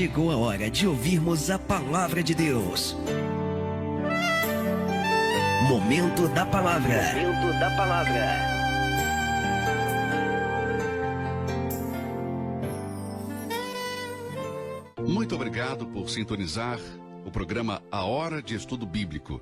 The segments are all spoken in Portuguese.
chegou a hora de ouvirmos a palavra de Deus. Momento da palavra. Momento da palavra. Muito obrigado por sintonizar o programa A Hora de Estudo Bíblico.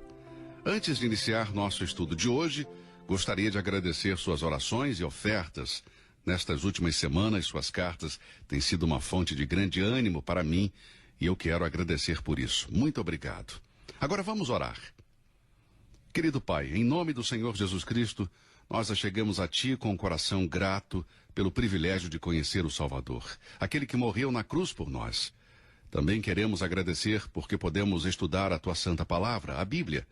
Antes de iniciar nosso estudo de hoje, gostaria de agradecer suas orações e ofertas. Nestas últimas semanas, suas cartas têm sido uma fonte de grande ânimo para mim e eu quero agradecer por isso. Muito obrigado. Agora vamos orar. Querido Pai, em nome do Senhor Jesus Cristo, nós chegamos a Ti com um coração grato pelo privilégio de conhecer o Salvador, aquele que morreu na cruz por nós. Também queremos agradecer porque podemos estudar a Tua Santa Palavra, a Bíblia.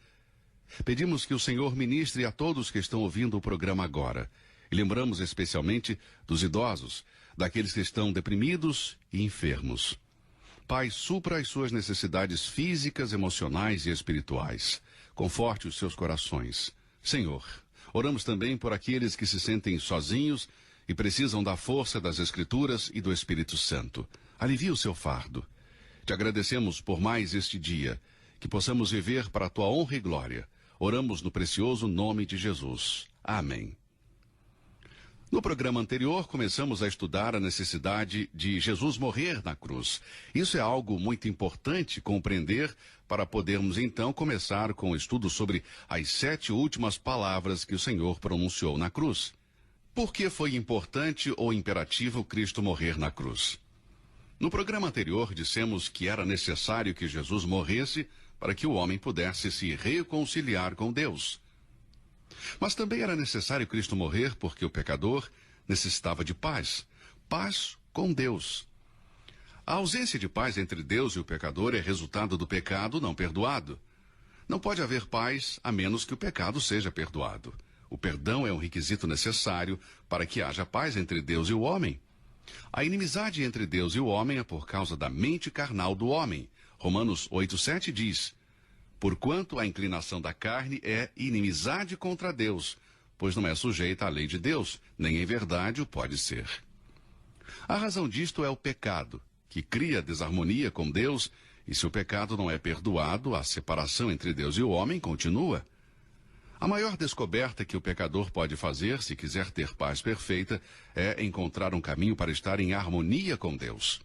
Pedimos que o Senhor ministre a todos que estão ouvindo o programa agora. E lembramos especialmente dos idosos, daqueles que estão deprimidos e enfermos. Pai, supra as suas necessidades físicas, emocionais e espirituais. Conforte os seus corações. Senhor, oramos também por aqueles que se sentem sozinhos e precisam da força das Escrituras e do Espírito Santo. Alivia o seu fardo. Te agradecemos por mais este dia, que possamos viver para a Tua honra e glória. Oramos no precioso nome de Jesus. Amém. No programa anterior, começamos a estudar a necessidade de Jesus morrer na cruz. Isso é algo muito importante compreender para podermos então começar com o estudo sobre as 7 últimas palavras que o Senhor pronunciou na cruz. Por que foi importante ou imperativo Cristo morrer na cruz? No programa anterior, dissemos que era necessário que Jesus morresse para que o homem pudesse se reconciliar com Deus. Mas também era necessário Cristo morrer porque o pecador necessitava de paz, paz com Deus. A ausência de paz entre Deus e o pecador é resultado do pecado não perdoado. Não pode haver paz a menos que o pecado seja perdoado. O perdão é um requisito necessário para que haja paz entre Deus e o homem. A inimizade entre Deus e o homem é por causa da mente carnal do homem. Romanos 8:7 diz: porquanto a inclinação da carne é inimizade contra Deus, pois não é sujeita à lei de Deus, nem em verdade o pode ser. A razão disto é o pecado, que cria desarmonia com Deus, e se o pecado não é perdoado, a separação entre Deus e o homem continua. A maior descoberta que o pecador pode fazer, se quiser ter paz perfeita, é encontrar um caminho para estar em harmonia com Deus.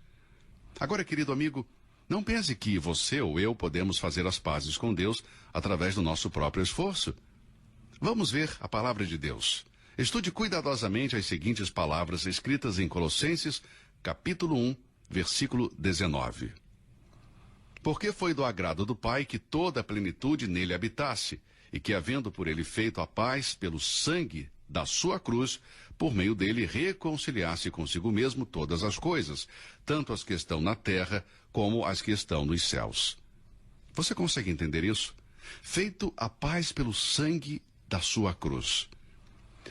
Agora, querido amigo, não pense que você ou eu podemos fazer as pazes com Deus através do nosso próprio esforço. Vamos ver a palavra de Deus. Estude cuidadosamente as seguintes palavras escritas em Colossenses, capítulo 1, versículo 19. Porque foi do agrado do Pai que toda a plenitude nele habitasse, e que, havendo por ele feito a paz pelo sangue da sua cruz, por meio dele reconciliasse consigo mesmo todas as coisas, tanto as que estão na terra como as que estão nos céus. Você consegue entender isso? Feito a paz pelo sangue da sua cruz.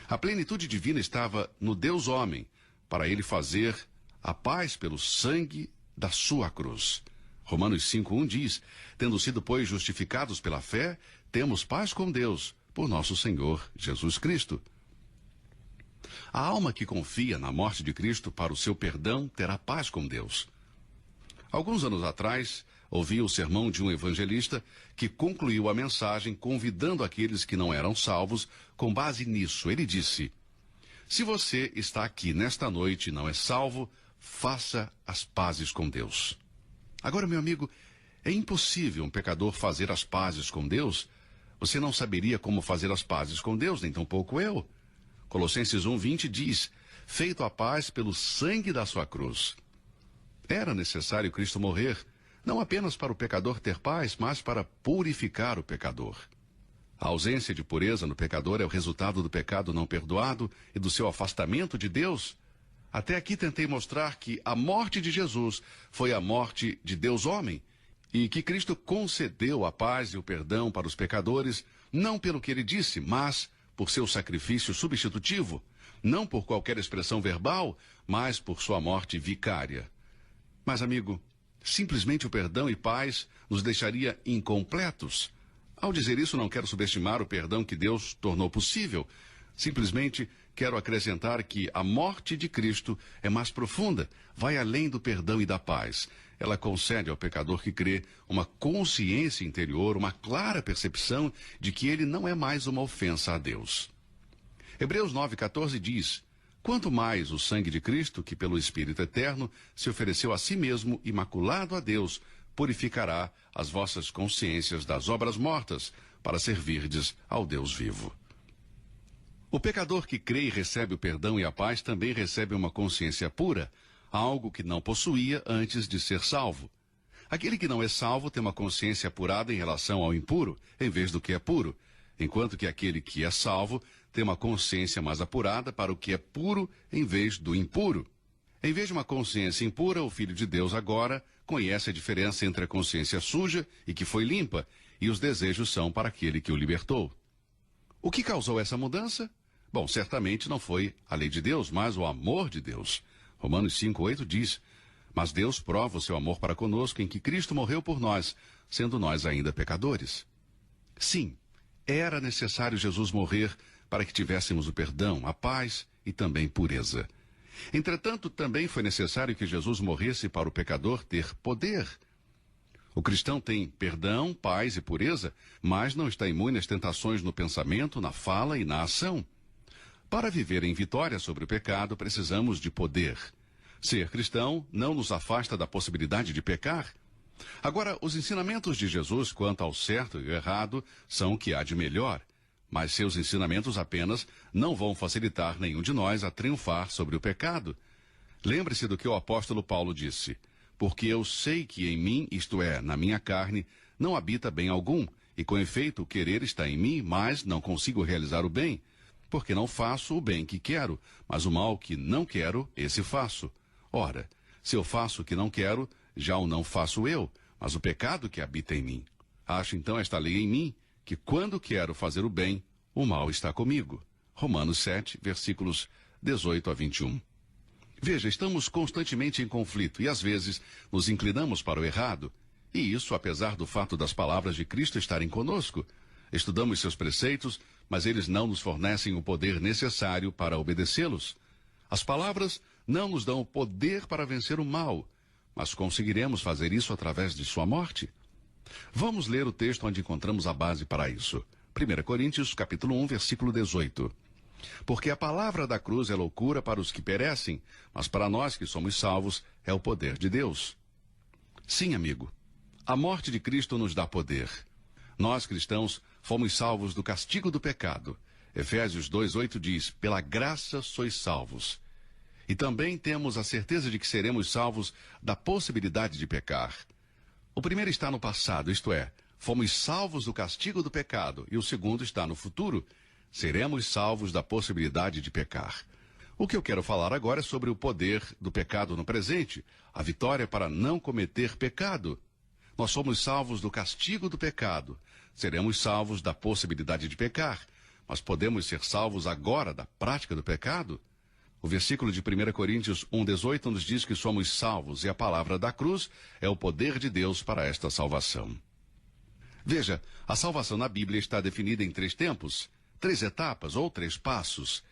A plenitude divina estava no Deus homem, para ele fazer a paz pelo sangue da sua cruz. Romanos 5:1 diz: tendo sido, pois, justificados pela fé, temos paz com Deus, por nosso Senhor Jesus Cristo. A alma que confia na morte de Cristo para o seu perdão terá paz com Deus. Alguns anos atrás, ouvi o sermão de um evangelista que concluiu a mensagem convidando aqueles que não eram salvos com base nisso. Ele disse: se você está aqui nesta noite e não é salvo, faça as pazes com Deus. Agora, meu amigo, é impossível um pecador fazer as pazes com Deus. Você não saberia como fazer as pazes com Deus, nem tampouco eu. Colossenses 1:20 diz: feito a paz pelo sangue da sua cruz. Era necessário Cristo morrer, não apenas para o pecador ter paz, mas para purificar o pecador. A ausência de pureza no pecador é o resultado do pecado não perdoado e do seu afastamento de Deus. Até aqui tentei mostrar que a morte de Jesus foi a morte de Deus homem, e que Cristo concedeu a paz e o perdão para os pecadores, não pelo que ele disse, mas por seu sacrifício substitutivo, não por qualquer expressão verbal, mas por sua morte vicária. Mas, amigo, simplesmente o perdão e paz nos deixaria incompletos. Ao dizer isso, não quero subestimar o perdão que Deus tornou possível. Simplesmente quero acrescentar que a morte de Cristo é mais profunda, vai além do perdão e da paz. ela concede ao pecador que crê uma consciência interior, uma clara percepção de que ele não é mais uma ofensa a Deus. Hebreus 9,14 diz: quanto mais o sangue de Cristo, que pelo Espírito Eterno se ofereceu a si mesmo, imaculado a Deus, purificará as vossas consciências das obras mortas, para servirdes ao Deus vivo. O pecador que crê e recebe o perdão e a paz também recebe uma consciência pura, algo que não possuía antes de ser salvo. Aquele que não é salvo tem uma consciência apurada em relação ao impuro, em vez do que é puro, enquanto que aquele que é salvo tem uma consciência mais apurada para o que é puro em vez do impuro. Em vez de uma consciência impura, o Filho de Deus agora conhece a diferença entre a consciência suja e que foi limpa, e os desejos são para aquele que o libertou. O que causou essa mudança? Bom, certamente não foi a lei de Deus, mas o amor de Deus. Romanos 5,8 diz: mas Deus prova o seu amor para conosco em que Cristo morreu por nós, sendo nós ainda pecadores. Sim, era necessário Jesus morrer para que tivéssemos o perdão, a paz e também pureza. Entretanto, também foi necessário que Jesus morresse para o pecador ter poder. O cristão tem perdão, paz e pureza, mas não está imune às tentações no pensamento, na fala e na ação. Para viver em vitória sobre o pecado, precisamos de poder. Ser cristão não nos afasta da possibilidade de pecar. Agora, os ensinamentos de Jesus quanto ao certo e errado são o que há de melhor, mas seus ensinamentos apenas não vão facilitar nenhum de nós a triunfar sobre o pecado. Lembre-se do que o apóstolo Paulo disse: porque eu sei que em mim, isto é, na minha carne, não habita bem algum, e com efeito o querer está em mim, mas não consigo realizar o bem, porque não faço o bem que quero, mas o mal que não quero, esse faço. Ora, se eu faço o que não quero, já o não faço eu, mas o pecado que habita em mim. Acho então esta lei em mim, que quando quero fazer o bem, o mal está comigo. Romanos 7, versículos 18 a 21. Veja, estamos constantemente em conflito e às vezes nos inclinamos para o errado. E isso apesar do fato das palavras de Cristo estarem conosco. Estudamos seus preceitos, mas eles não nos fornecem o poder necessário para obedecê-los. As palavras não nos dão o poder para vencer o mal, mas conseguiremos fazer isso através de sua morte. Vamos ler o texto onde encontramos a base para isso. 1 Coríntios, capítulo 1, versículo 18. Porque a palavra da cruz é loucura para os que perecem, mas para nós que somos salvos é o poder de Deus. Sim, amigo, a morte de Cristo nos dá poder. Nós, cristãos, fomos salvos do castigo do pecado. Efésios 2:8 diz: pela graça sois salvos. E também temos a certeza de que seremos salvos da possibilidade de pecar. O primeiro está no passado, isto é, fomos salvos do castigo do pecado, e o segundo está no futuro. Seremos salvos da possibilidade de pecar. O que eu quero falar agora é sobre o poder do pecado no presente, a vitória para não cometer pecado. Nós somos salvos do castigo do pecado. Seremos salvos da possibilidade de pecar, mas podemos ser salvos agora da prática do pecado? O versículo de 1 Coríntios 1:18 nos diz que somos salvos e a palavra da cruz é o poder de Deus para esta salvação. Veja, a salvação na Bíblia está definida em 3 tempos. 3 etapas ou 3 passos.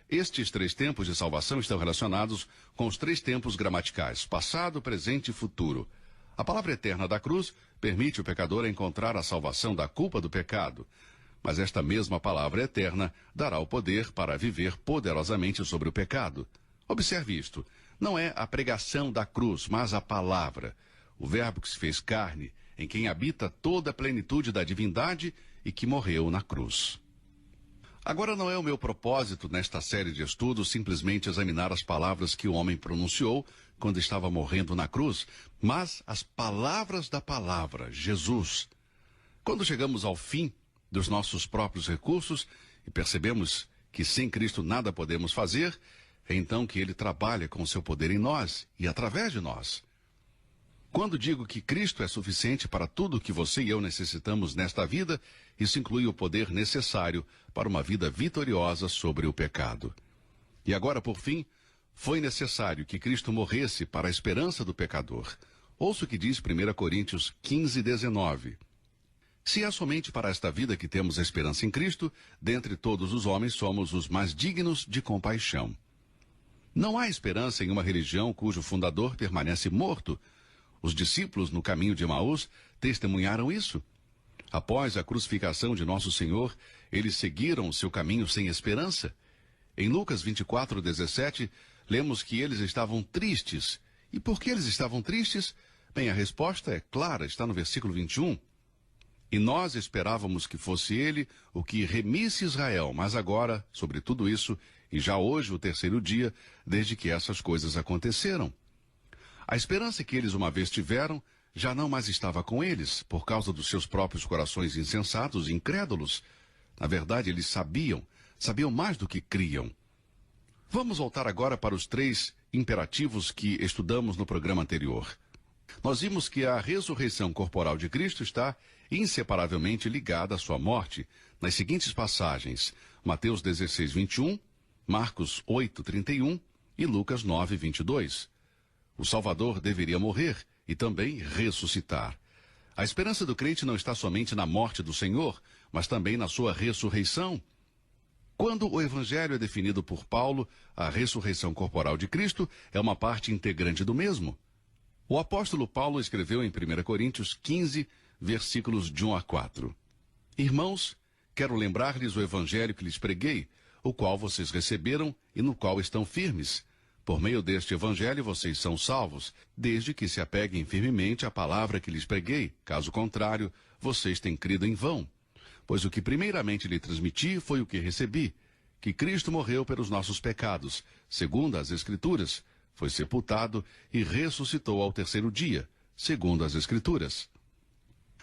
Estes 3 tempos de salvação estão relacionados com os 3 tempos gramaticais, passado, presente e futuro. A palavra eterna da cruz permite o pecador encontrar a salvação da culpa do pecado. Mas esta mesma palavra eterna dará o poder para viver poderosamente sobre o pecado. Observe isto. Não é a pregação da cruz, mas a palavra. O verbo que se fez carne, em quem habita toda a plenitude da divindade e que morreu na cruz. Agora não é o meu propósito nesta série de estudos simplesmente examinar as palavras que o homem pronunciou quando estava morrendo na cruz, mas as palavras da palavra, Jesus. Quando chegamos ao fim dos nossos próprios recursos e percebemos que sem Cristo nada podemos fazer, é então que ele trabalha com o seu poder em nós e através de nós. Quando digo que Cristo é suficiente para tudo o que você e eu necessitamos nesta vida, isso inclui o poder necessário para uma vida vitoriosa sobre o pecado. E agora, por fim, foi necessário que Cristo morresse para a esperança do pecador. Ouça o que diz 1 Coríntios 15:19. Se é somente para esta vida que temos a esperança em Cristo, dentre todos os homens somos os mais dignos de compaixão. Não há esperança em uma religião cujo fundador permanece morto. Os discípulos no caminho de Emaús testemunharam isso. Após a crucificação de nosso Senhor, eles seguiram o seu caminho sem esperança. Em Lucas 24:17, lemos que eles estavam tristes. E por que eles estavam tristes? Bem, a resposta é clara, está no versículo 21. E nós esperávamos que fosse ele o que remisse Israel, mas agora, sobre tudo isso, e já hoje o terceiro dia, desde que essas coisas aconteceram. A esperança que eles uma vez tiveram já não mais estava com eles, por causa dos seus próprios corações insensatos e incrédulos. Na verdade, eles sabiam mais do que criam. Vamos voltar agora para os 3 imperativos que estudamos no programa anterior. Nós vimos que a ressurreição corporal de Cristo está inseparavelmente ligada à sua morte nas seguintes passagens: Mateus 16:21, Marcos 8:31 e Lucas 9:22. O Salvador deveria morrer e também ressuscitar. A esperança do crente não está somente na morte do Senhor, mas também na sua ressurreição. Quando o Evangelho é definido por Paulo, a ressurreição corporal de Cristo é uma parte integrante do mesmo. O apóstolo Paulo escreveu em 1 Coríntios 15, versículos de 1 a 4. Irmãos, quero lembrar-lhes o Evangelho que lhes preguei, o qual vocês receberam e no qual estão firmes. Por meio deste Evangelho vocês são salvos, desde que se apeguem firmemente à palavra que lhes preguei. Caso contrário, vocês têm crido em vão. Pois o que primeiramente lhe transmiti foi o que recebi, que Cristo morreu pelos nossos pecados, segundo as Escrituras, foi sepultado e ressuscitou ao terceiro dia, segundo as Escrituras.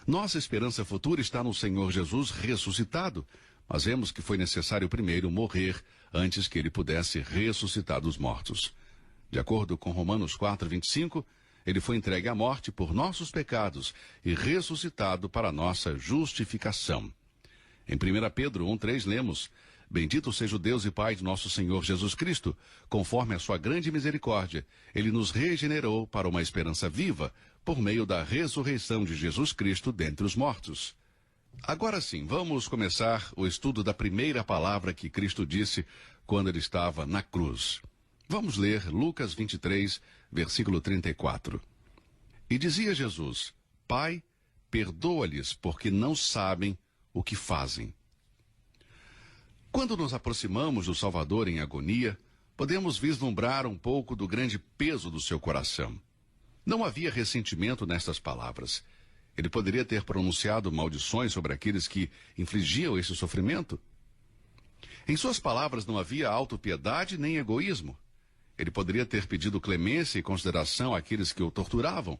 Nossa esperança futura está no Senhor Jesus ressuscitado, mas vemos que foi necessário primeiro morrer antes que ele pudesse ressuscitar dos mortos. De acordo com Romanos 4:25, ele foi entregue à morte por nossos pecados e ressuscitado para nossa justificação. Em 1 Pedro 1:3 lemos: Bendito seja o Deus e Pai de nosso Senhor Jesus Cristo, conforme a sua grande misericórdia, ele nos regenerou para uma esperança viva, por meio da ressurreição de Jesus Cristo dentre os mortos. Agora sim, vamos começar o estudo da primeira palavra que Cristo disse quando ele estava na cruz. Vamos ler Lucas 23, versículo 34. E dizia Jesus: Pai, perdoa-lhes, porque não sabem o que fazem. Quando nos aproximamos do Salvador em agonia, podemos vislumbrar um pouco do grande peso do seu coração. Não havia ressentimento nestas palavras. Ele poderia ter pronunciado maldições sobre aqueles que infligiam esse sofrimento. Em suas palavras não havia autopiedade nem egoísmo. Ele poderia ter pedido clemência e consideração àqueles que o torturavam.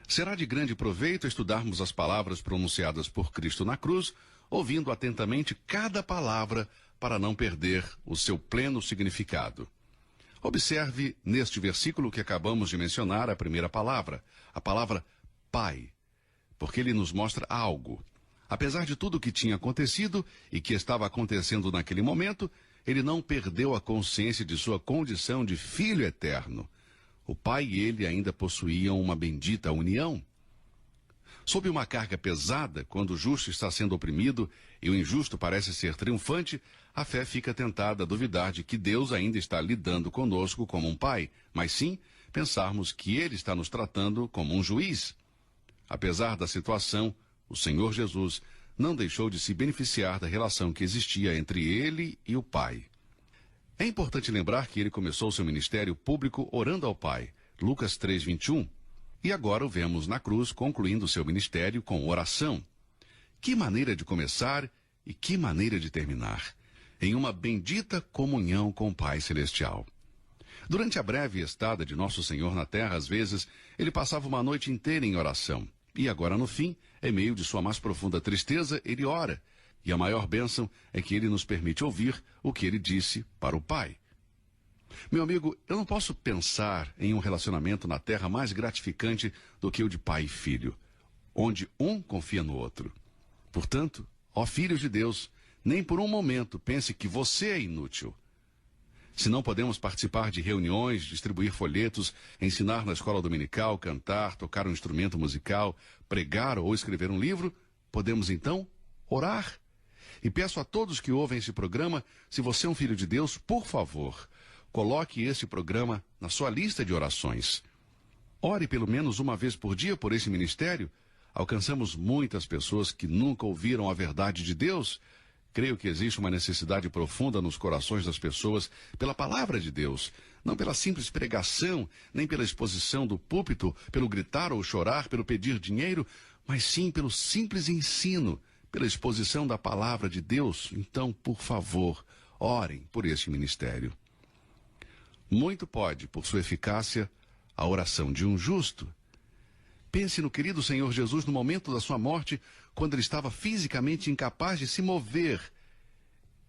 Será de grande proveito estudarmos as palavras pronunciadas por Cristo na cruz, ouvindo atentamente cada palavra para não perder o seu pleno significado. Observe neste versículo que acabamos de mencionar a primeira palavra, a palavra Pai, porque ele nos mostra algo. Apesar de tudo o que tinha acontecido e que estava acontecendo naquele momento, ele não perdeu a consciência de sua condição de Filho eterno. O Pai e ele ainda possuíam uma bendita união. Sob uma carga pesada, quando o justo está sendo oprimido e o injusto parece ser triunfante, a fé fica tentada a duvidar de que Deus ainda está lidando conosco como um pai, mas sim pensarmos que ele está nos tratando como um juiz. Apesar da situação, o Senhor Jesus não deixou de se beneficiar da relação que existia entre ele e o Pai. É importante lembrar que ele começou seu ministério público orando ao Pai, Lucas 3:21, e agora o vemos na cruz concluindo seu ministério com oração. Que maneira de começar e que maneira de terminar, em uma bendita comunhão com o Pai Celestial. Durante a breve estada de Nosso Senhor na terra, às vezes, ele passava uma noite inteira em oração. E agora, no fim, em meio de sua mais profunda tristeza, ele ora. E a maior bênção é que ele nos permite ouvir o que ele disse para o Pai. Meu amigo, eu não posso pensar em um relacionamento na terra mais gratificante do que o de pai e filho, onde um confia no outro. Portanto, ó filhos de Deus, nem por um momento pense que você é inútil. Se não podemos participar de reuniões, distribuir folhetos, ensinar na escola dominical, cantar, tocar um instrumento musical, pregar ou escrever um livro, podemos então orar. E peço a todos que ouvem esse programa, se você é um filho de Deus, por favor, coloque esse programa na sua lista de orações. Ore pelo menos uma vez por dia por esse ministério. Alcançamos muitas pessoas que nunca ouviram a verdade de Deus. Creio que existe uma necessidade profunda nos corações das pessoas pela palavra de Deus, não pela simples pregação, nem pela exposição do púlpito, pelo gritar ou chorar, pelo pedir dinheiro, mas sim pelo simples ensino, pela exposição da palavra de Deus. Então, por favor, orem por este ministério. Muito pode, por sua eficácia, a oração de um justo. Pense no querido Senhor Jesus no momento da sua morte, quando ele estava fisicamente incapaz de se mover.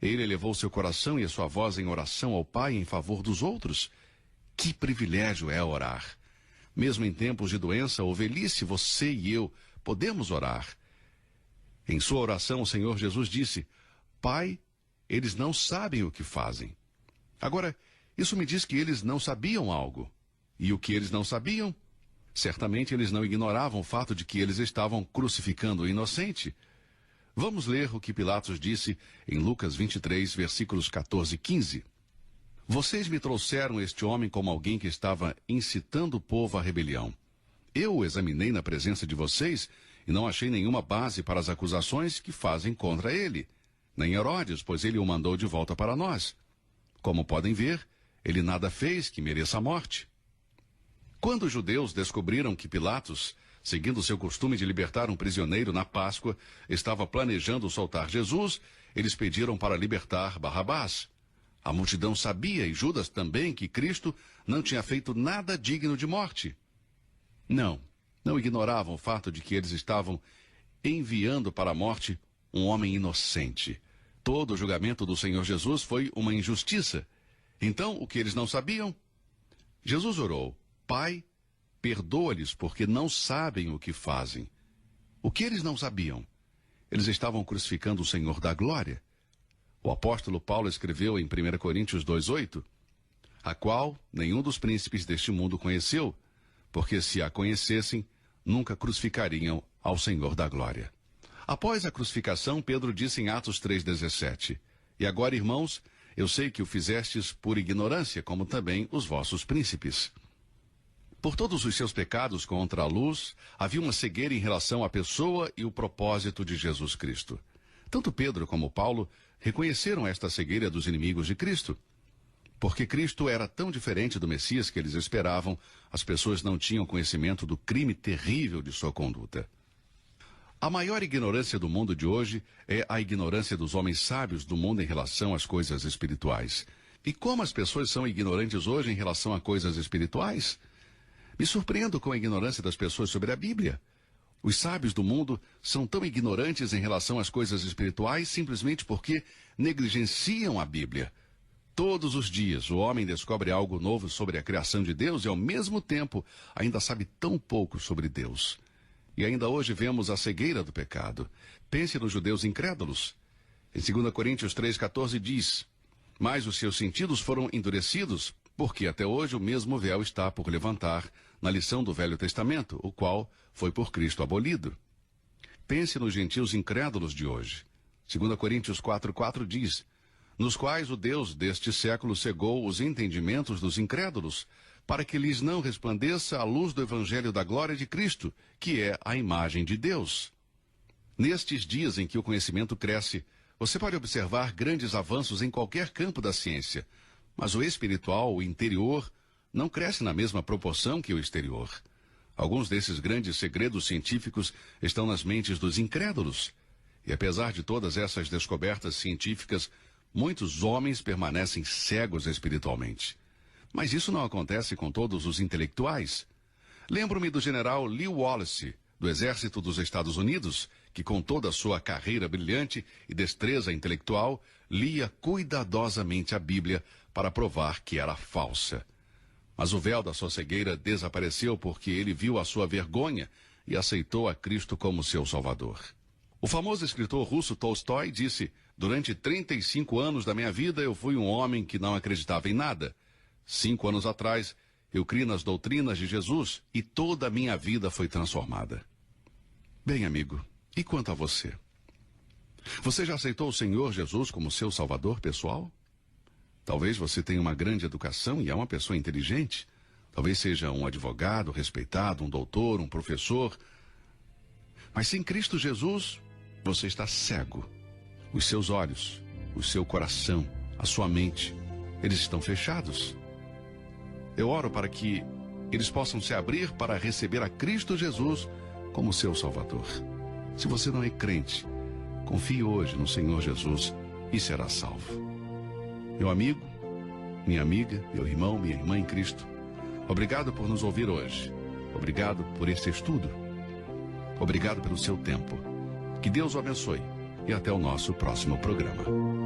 Ele elevou seu coração e a sua voz em oração ao Pai em favor dos outros. Que privilégio é orar! Mesmo em tempos de doença ou velhice, você e eu podemos orar. Em sua oração, o Senhor Jesus disse: Pai, eles não sabem o que fazem. Agora, isso me diz que eles não sabiam algo. E o que eles não sabiam? Certamente eles não ignoravam o fato de que eles estavam crucificando o inocente. Vamos ler o que Pilatos disse em Lucas 23, versículos 14 e 15. Vocês me trouxeram este homem como alguém que estava incitando o povo à rebelião. Eu o examinei na presença de vocês e não achei nenhuma base para as acusações que fazem contra ele. Nem Herodes, pois ele o mandou de volta para nós. Como podem ver, ele nada fez que mereça a morte. Quando os judeus descobriram que Pilatos, seguindo seu costume de libertar um prisioneiro na Páscoa, estava planejando soltar Jesus, eles pediram para libertar Barrabás. A multidão sabia, e Judas também, que Cristo não tinha feito nada digno de morte. Não ignoravam o fato de que eles estavam enviando para a morte um homem inocente. Todo o julgamento do Senhor Jesus foi uma injustiça. Então, o que eles não sabiam? Jesus orou: Pai, perdoa-lhes porque não sabem o que fazem. O que eles não sabiam? Eles estavam crucificando o Senhor da glória. O apóstolo Paulo escreveu em 1 Coríntios 2:8, a qual nenhum dos príncipes deste mundo conheceu, porque se a conhecessem, nunca crucificariam ao Senhor da glória. Após a crucificação, Pedro disse em Atos 3:17, e agora, irmãos, eu sei que o fizestes por ignorância, como também os vossos príncipes. Por todos os seus pecados contra a luz, havia uma cegueira em relação à pessoa e o propósito de Jesus Cristo. Tanto Pedro como Paulo reconheceram esta cegueira dos inimigos de Cristo. Porque Cristo era tão diferente do Messias que eles esperavam, as pessoas não tinham conhecimento do crime terrível de sua conduta. A maior ignorância do mundo de hoje é a ignorância dos homens sábios do mundo em relação às coisas espirituais. E como as pessoas são ignorantes hoje em relação a coisas espirituais? Me surpreendo com a ignorância das pessoas sobre a Bíblia. Os sábios do mundo são tão ignorantes em relação às coisas espirituais simplesmente porque negligenciam a Bíblia. Todos os dias o homem descobre algo novo sobre a criação de Deus e ao mesmo tempo ainda sabe tão pouco sobre Deus. E ainda hoje vemos a cegueira do pecado. Pense nos judeus incrédulos. Em 2 Coríntios 3,14 diz: mas os seus sentidos foram endurecidos, porque até hoje o mesmo véu está por levantar na lição do Velho Testamento, o qual foi por Cristo abolido. Pense nos gentios incrédulos de hoje. 2 Coríntios 4,4 diz: nos quais o Deus deste século cegou os entendimentos dos incrédulos, para que lhes não resplandeça a luz do Evangelho da glória de Cristo, que é a imagem de Deus. Nestes dias em que o conhecimento cresce, você pode observar grandes avanços em qualquer campo da ciência, mas o espiritual, o interior, não cresce na mesma proporção que o exterior. Alguns desses grandes segredos científicos estão nas mentes dos incrédulos. E apesar de todas essas descobertas científicas, muitos homens permanecem cegos espiritualmente. Mas isso não acontece com todos os intelectuais. Lembro-me do general Lew Wallace, do Exército dos Estados Unidos, que com toda a sua carreira brilhante e destreza intelectual, lia cuidadosamente a Bíblia para provar que era falsa. Mas o véu da sua cegueira desapareceu porque ele viu a sua vergonha e aceitou a Cristo como seu Salvador. O famoso escritor russo Tolstói disse: durante 35 anos da minha vida eu fui um homem que não acreditava em nada. 5 anos atrás, eu criei nas doutrinas de Jesus e toda a minha vida foi transformada. Bem, amigo, e quanto a você? Você já aceitou o Senhor Jesus como seu Salvador pessoal? Talvez você tenha uma grande educação e é uma pessoa inteligente. Talvez seja um advogado respeitado, um doutor, um professor. Mas sem Cristo Jesus, você está cego. Os seus olhos, o seu coração, a sua mente, eles estão fechados. Eu oro para que eles possam se abrir para receber a Cristo Jesus como seu Salvador. Se você não é crente, confie hoje no Senhor Jesus e será salvo. Meu amigo, minha amiga, meu irmão, minha irmã em Cristo, obrigado por nos ouvir hoje. Obrigado por este estudo. Obrigado pelo seu tempo. Que Deus o abençoe e até o nosso próximo programa.